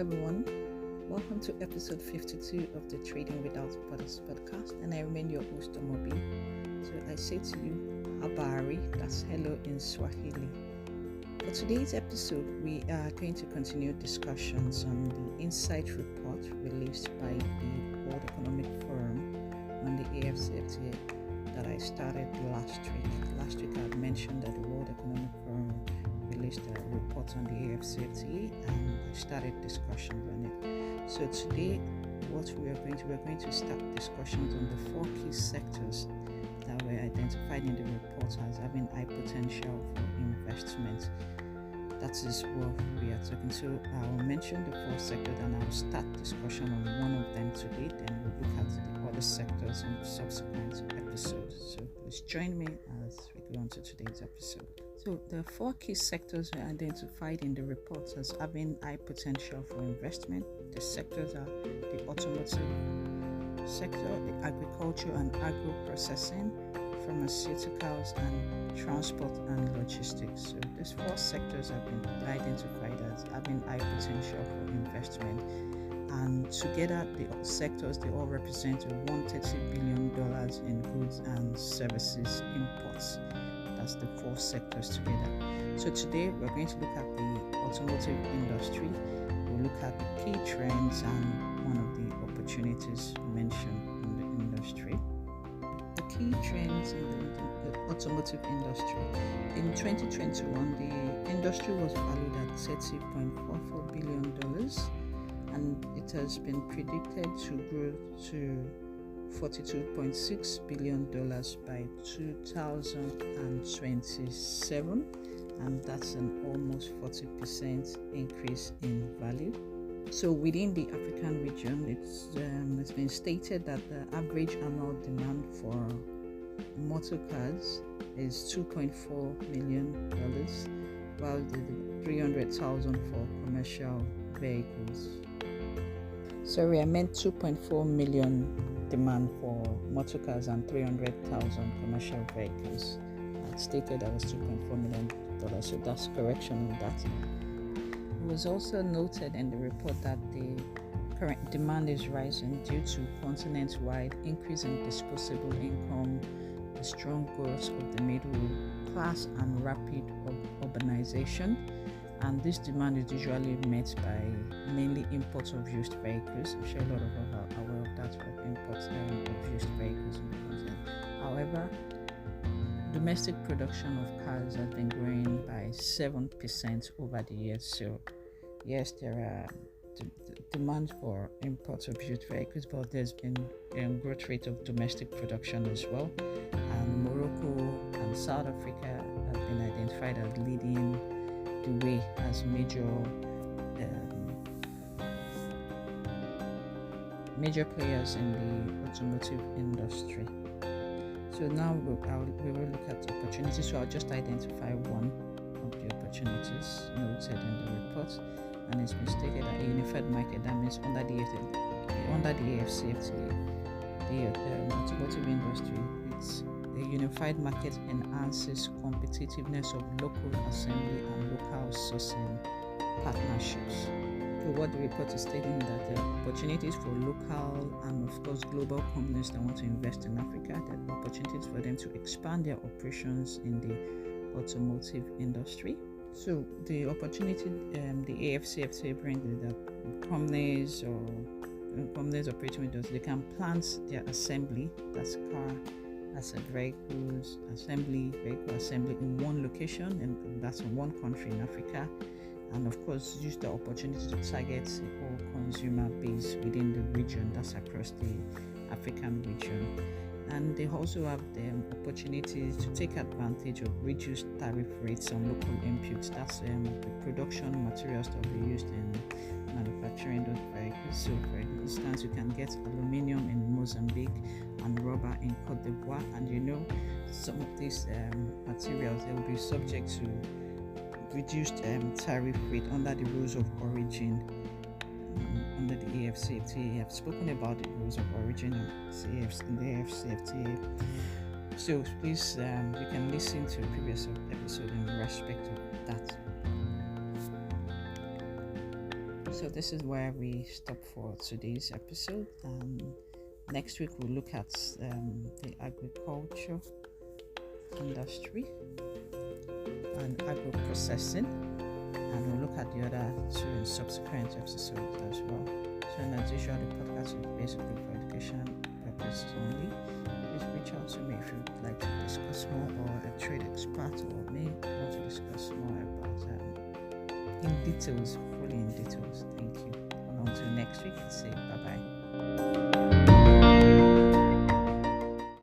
everyone. Welcome to episode 52 of the Trading Without Borders podcast, and I remain your host, Omobi. So I say to you, Habari, that's hello in Swahili. For today's episode, we are going to continue discussions on the Insight Report released by the World Economic Forum on the AfCFTA that I started last week. Last week I mentioned that the World Economic Forum released a report on the AfCFTA and I started discussions on it. So today what we're going to start discussions on the 4 key sectors that were identified in the report as having high potential for investment. That is what we are talking. So I'll mention the 4 sectors and I'll start discussion on one of them today, then we'll look at the other sectors in the subsequent episodes. So please join me as we go on to today's episode. So the 4 key sectors were identified in the report as having high potential for investment. The sectors are the automotive sector, the agriculture and agro-processing, pharmaceuticals, and transport and logistics. So these 4 sectors have been identified as having high potential for investment, and together the sectors, they all represent $130 billion in goods and services imports. That's the 4 sectors together. So today we're going to look at the automotive industry. We'll look at the key trends and one of the opportunities mentioned in the industry. The key trends in the automotive industry. In 2021, the industry was valued at $30.44 billion, and it has been predicted to grow to $42.6 billion by 2027, and that's an almost 40% increase in value. So within the African region, it's been stated that the average annual demand for motor cars is $2.4 million, while the 300,000 for commercial vehicles. Sorry, I meant 2.4 million demand for motor cars and 300,000 commercial vehicles. I stated that was $2.4 million, so that's correction on that. It was also noted in the report that the current demand is rising due to continent-wide increase in disposable income, the strong growth of the middle class, and rapid urbanization. And this demand is usually met by mainly imports of used vehicles. I'm sure a lot of us are aware of that, of imports of used vehicles in the continent. However, domestic production of cars has been growing by 7% over the years. So yes, there are demand for imports of used vehicles, but there's been a growth rate of domestic production as well. And Morocco and South Africa have been identified as leading the way as major players in the automotive industry. So now we will look at opportunities. So I'll just identify one of the opportunities noted in the report, and it's been stated that a unified market, that means under the AfCFTA, the automotive industry, it's a unified market enhances competitiveness of local assembly and local sourcing partnerships. So what the report is stating that there are opportunities for local and of course global companies that want to invest in Africa. There are opportunities for them to expand their operations in the automotive industry. So the opportunity the AfCFTA brings is that companies operating with us, they can plant their assembly, that's car vehicle assembly in one location, and that's in one country in Africa, and of course use the opportunity to target the whole consumer base within the region, that's across the African region. And they also have the opportunity to take advantage of reduced tariff rates on local inputs, that's the production materials that will be used in manufacturing those vehicles. So for instance, you can get aluminium in Mozambique and rubber in Cote d'Ivoire, and you know some of these materials, they will be subject to reduced tariff rate under the rules of origin under the AfCFTA. I've spoken about the rules of origin in the AfCFTA, so please you can listen to a previous episode in respect of that. So this is where we stop for today's episode. Next week we'll look at the agriculture industry and agro-processing, and we'll look at the other two in subsequent episodes as well. So as usual, the podcast is basically for education purposes only. Please reach out to me if you'd like to discuss more, or a trade expert, or may want to discuss more about fully in details. Thank you. And until next week, say bye-bye.